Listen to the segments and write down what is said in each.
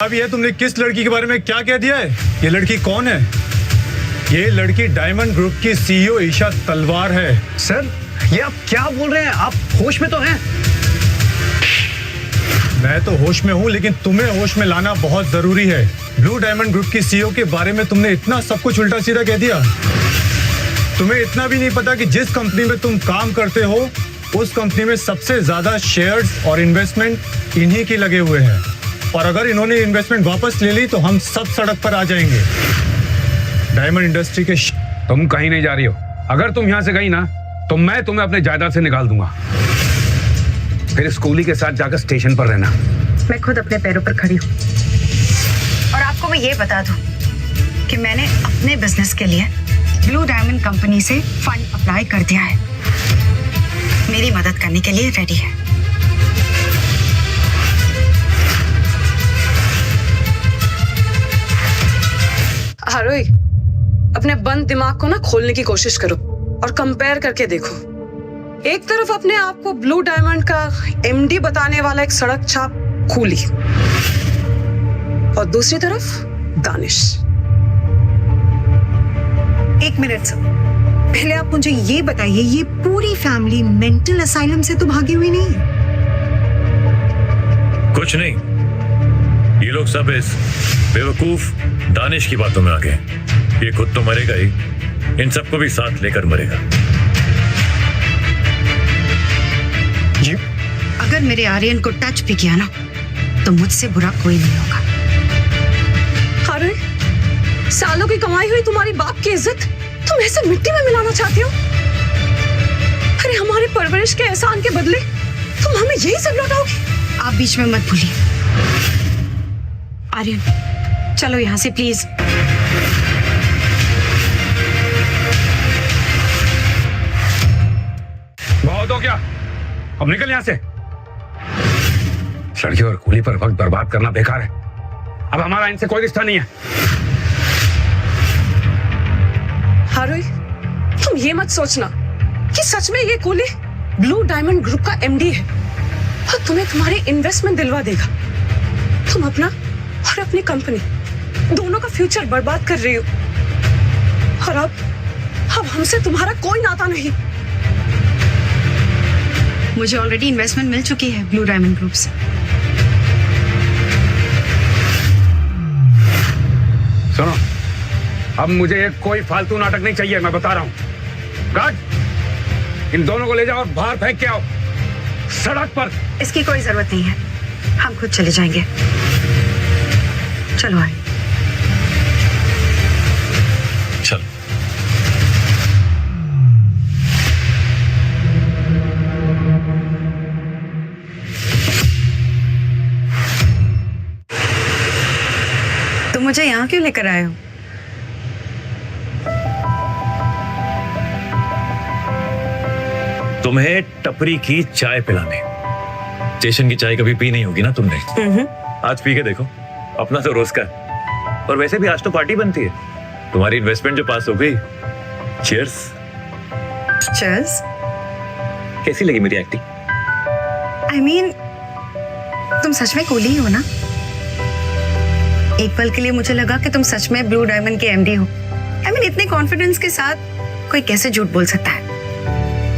अब ये तुमने किस लड़की के बारे में क्या कह दिया है? ये लड़की कौन है? ये लड़की डायमंड ग्रुप की सीईओ ईशा तलवार है। सर, ये आप क्या बोल रहे हैं? आप होश में तो हैं? मैं तो होश में हूँ, लेकिन तुम्हें होश में लाना बहुत जरूरी है। ब्लू डायमंड ग्रुप की सीईओ के बारे में तुमने इतना सब कुछ उल्टा सीधा कह दिया। तुम्हें इतना भी नहीं पता कि जिस कंपनी में तुम काम करते हो उस कंपनी में सबसे ज्यादा शेयर्स और इन्वेस्टमेंट इन्हीं की लगे हुए हैं, और अगर इन्होंने इन्वेस्टमेंट वापस ले ली तो हम सब सड़क पर आ जाएंगे। डायमंड इंडस्ट्री के तुम कहीं नहीं जा रही हो। अगर तुम यहाँ से गई ना तो मैं तुम्हें अपने जायदाद से निकाल दूंगा। फिर स्कूली के साथ जाकर स्टेशन पर रहना। मैं खुद अपने पैरों पर खड़ी हूँ, और आपको मैं ये बता दूं कि मैंने अपने बिजनेस के लिए ब्लू डायमंड कंपनी से फंड अप्लाई कर दिया है। मेरी मदद करने के लिए रेडी है। आरोही, अपने बंद दिमाग को ना खोलने की कोशिश करो और कंपेयर करके देखो। एक तरफ अपने आप को ब्लू डायमंड का एमडी बताने वाला एक सड़क छाप कूली, और दूसरी तरफ दानिश। एक मिनट सर, पहले आप मुझे ये बताइए, ये पूरी फैमिली मेंटल असाइलम से तो भागी हुई नहीं है? कुछ नहीं, ये लोग सब इस बेवकूफ दानिश की बातों में आ गए। ये खुद तो मरेगा ही, इन सबको भी साथ लेकर मरेगा। जी? अगर मेरे आर्यन को टच भी किया ना तो मुझसे बुरा कोई नहीं होगा। अरे, सालों की कमाई हुई तुम्हारी बाप की इज्जत तुम ऐसे मिट्टी में मिलाना चाहती हो? अरे, हमारे परवरिश के एहसान के बदले तुम हमें यही सब लौटाओगी? आप बीच में मत भूलिए। आर्यन, चलो यहाँ से प्लीज। बहुत हो गया, अब निकल यहाँ से। लड़की और कूली पर वक्त बर्बाद करना बेकार है। अब हमारा इनसे कोई रिश्ता नहीं है। आरोही, तुम ये मत सोचना कि सच में ये कूली ब्लू डायमंड ग्रुप का एमडी है और तुम्हें तुम्हारी इन्वेस्टमेंट दिलवा देगा। तुम अपना और अपनी कंपनी दोनों का फ्यूचर बर्बाद कर रही हो, और अब हमसे तुम्हारा कोई नाता नहीं। मुझे ऑलरेडी इन्वेस्टमेंट मिल चुकी है ब्लू डायमंड ग्रुप से। सुनो, अब मुझे ये कोई फालतू नाटक नहीं चाहिए, मैं बता रहा हूँ। गार्ड, इन दोनों को ले जाओ और बाहर फेंक के आओ, सड़क पर। इसकी कोई जरूरत नहीं है, हम खुद चले जाएंगे। चलो आए। चल। तुम मुझे यहाँ क्यों लेकर आए हो? तुम्हें टपरी की चाय पिलाने। स्टेशन की चाय कभी पी नहीं होगी ना तुमने? आज पी के देखो, अपना तो रोज का है। और वैसे भी आज तो पार्टी बनती है, तुम्हारी इन्वेस्टमेंट जो पास हो गई। चीयर्स। चीयर्स। कैसी लगी मेरी एक्टिंग? I mean, तुम सच में कूली हो ना? एक पल के लिए मुझे लगा कि तुम सच में ब्लू डायमंड के एमडी हो। I mean, इतने कॉन्फिडेंस के साथ कोई कैसे झूठ बोल सकता है?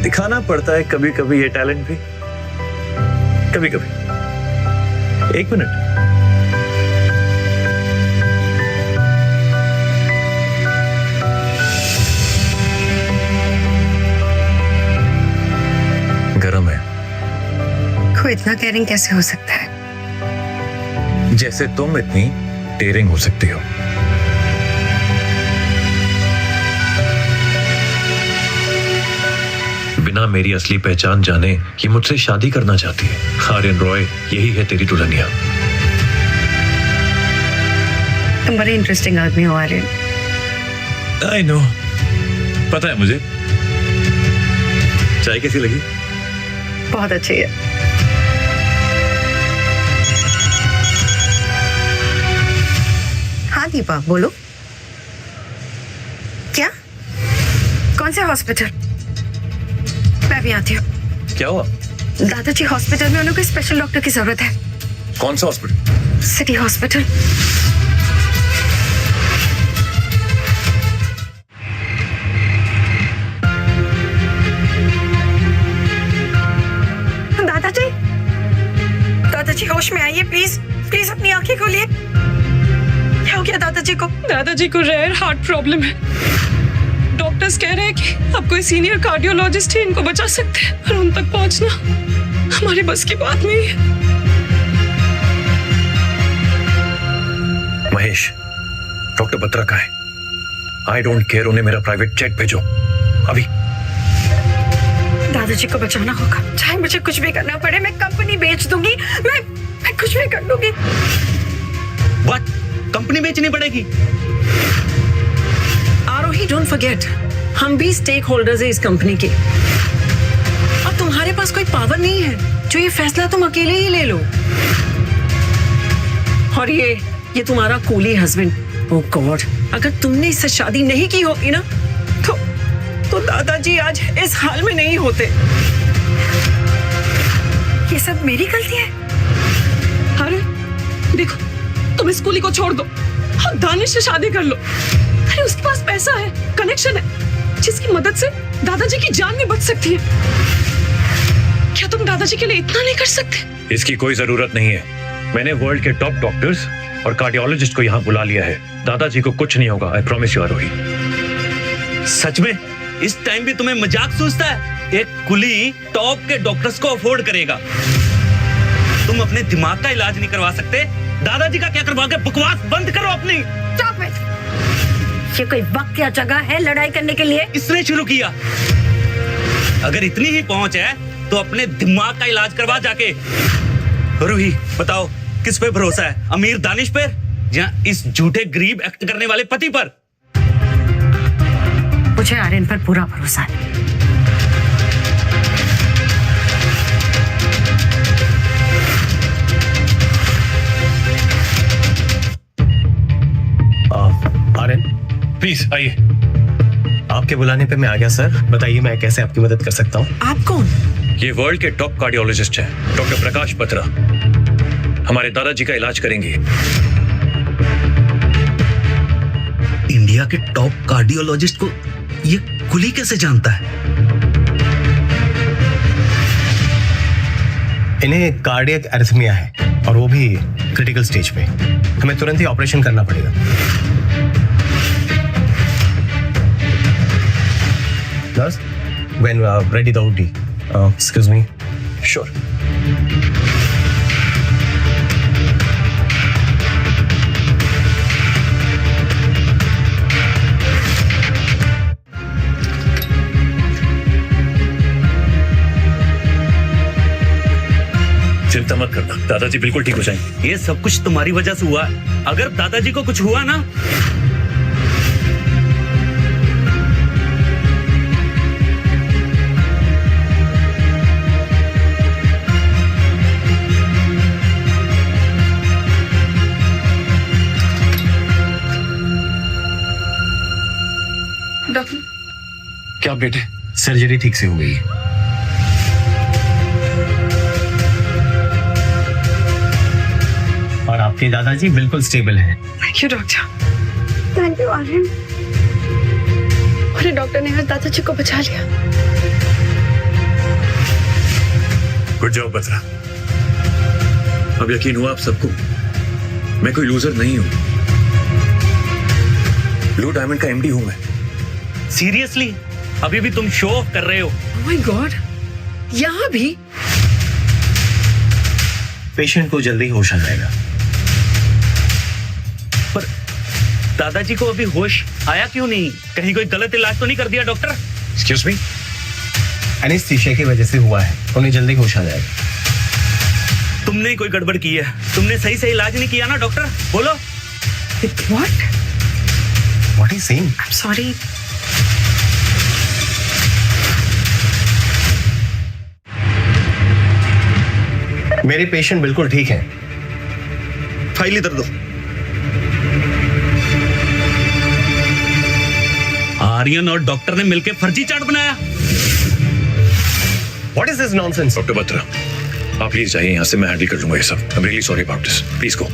दिखाना पड़ता है कभी कभी ये टैलेंट भी, कभी कभी। एक मिनट। गरम है। कोई इतना केयरिंग कैसे हो सकता है? जैसे तुम इतनी डेयरिंग हो सकती हो। बिना मेरी असली पहचान जाने ये मुझसे शादी करना चाहती है। आर्यन रॉय, यही है तेरी दुल्हनिया। तुम बड़े इंटरेस्टिंग आदमी हो आर्यन। आई नो, पता है मुझे। चाय कैसी लगी? बहुत अच्छी है। हाँ दीपा, बोलो। क्या? कौन से हॉस्पिटल? मैं भी आती हूँ। क्या हुआ? दादाजी हॉस्पिटल में उन्हें कोई स्पेशल डॉक्टर की जरूरत है। कौन सा हॉस्पिटल? City hospital. दादाजी, दादाजी होश में आइए प्लीज, प्लीज अपनी आंखें खोलिए। क्या हो गया दादाजी को? दादाजी को रेयर हार्ट प्रॉब्लम है। डॉक्टर्स कह रहे हैं कि अब कोई सीनियर कार्डियोलॉजिस्ट ही इनको बचा सकते हैं, पर उन तक पहुंचना हमारे बस की बात नहीं है। महेश, डॉक्टर बत्रा कहाँ है? आई डोंट केयर, उन्हें मेरा प्राइवेट जेट भेजो अभी। दादाजी को बचाना होगा, चाहे मुझे कुछ भी करना पड़े। मैं कंपनी बेच दूंगी, मैं कुछ भी कर लूंगी। व्हाट? कंपनी बेचनी पड़ेगी? आरोही, डोंट फॉरगेट, हम भी स्टेक होल्डर्स हैं इस कंपनी के, और तुम्हारे पास कोई पावर नहीं है जो ये फैसला तुम अकेले ही ले लो। और ये तुम्हारा कूली हस्बैंड, ओह गॉड, अगर तुमने इससे शादी नहीं की होती ना तो दादाजी आज इस हाल में नहीं होते। ये सब मेरी गलती है। अरे देखो, तुम इस कूली को छोड़ दो और दानिश से शादी कर लो। अरे उसके पास पैसा है, कनेक्शन है, जिसकी मदद से दादाजी की जान भी बच सकती है। क्या तुम दादाजी के लिए इतना नहीं कर सकते? इसकी कोई जरूरत नहीं है। मैंने वर्ल्ड के टॉप डॉक्टर्स और कार्डियोलॉजिस्ट को यहाँ बुला लिया है। दादाजी को कुछ नहीं होगा, आई प्रॉमिस यू आरोही। सच में इस टाइम भी तुम्हें मजाक सूझता है? एक कुली टॉप के डॉक्टर्स को अफोर्ड करेगा, तुम अपने दिमाग का इलाज नहीं करवा सकते? दादाजी का क्या करवाओगे? बकवास बंद करो अपनी। Stop it! ये कोई वक्त या जगह है लड़ाई करने के लिए? इसने शुरू किया। अगर इतनी ही पहुंच है तो अपने दिमाग का इलाज करवा जाके। रूही, बताओ किस पे भरोसा है? अमीर दानिश पर या इस झूठे गरीब एक्ट करने वाले पति पर? मुझे आर्यन पर पूरा भरोसा है। आर्यन, प्लीज आइए। आपके बुलाने पे मैं आ गया सर। बताइए मैं कैसे आपकी मदद कर सकता हूँ? आप कौन? ये वर्ल्ड के टॉप कार्डियोलॉजिस्ट हैं, डॉक्टर प्रकाश बत्रा। हमारे दादाजी का इलाज करेंगे। इंडिया के टॉप कार्डियोलॉजिस्ट को ये कुली कैसे जानता है? इन्हें कार्डियक एरिथमिया है और वो भी क्रिटिकल स्टेज पे। हमें तुरंत ही ऑपरेशन करना पड़ेगा। Nurse, when ready the OT. Excuse me. Sure. चिंता मत करना, दादाजी बिल्कुल ठीक हो जाएंगे। ये सब कुछ तुम्हारी वजह से हुआ। अगर दादाजी को कुछ हुआ ना, डॉक्टर, क्या अपडेट है? सर्जरी ठीक से हो गई है। और आपके दादाजी बिल्कुल स्टेबल हैं। Thank you doctor. Thank you Aryan. अरे डॉक्टर ने आज दादाजी को बचा लिया। Good job Batra. अब यकीन हुआ आप सबको, मैं कोई लूजर नहीं हूं। ब्लू डायमंड का एमडी हूं मैं। सीरियसली अभी भी तुम शो ऑफ कर रहे हो? ओह माय गॉड, यहाँ भी? पेशेंट को जल्दी होश आ जाएगा। पर दादाजी को अभी होश आया क्यों नहीं? कहीं कोई गलत इलाज तो नहीं कर दिया डॉक्टर? Excuse me? एनेस्थीसिया की वजह से हुआ है, उन्हें जल्दी होश आ जाएगा। तुमने ही कोई गड़बड़ की है। तुमने सही से इलाज नहीं किया ना डॉक्टर? बोलो। What? What is saying? I'm sorry. मेरे पेशेंट बिल्कुल ठीक हैं। फाइल इधर दो। आर्यन और डॉक्टर ने मिलकर फर्जी चार्ट बनाया। What is this nonsense? Doctor Batra, आप प्लीज जाइए यहाँ से, मैं हैंडल कर लूंगा ये सब। I am really sorry about this, please go.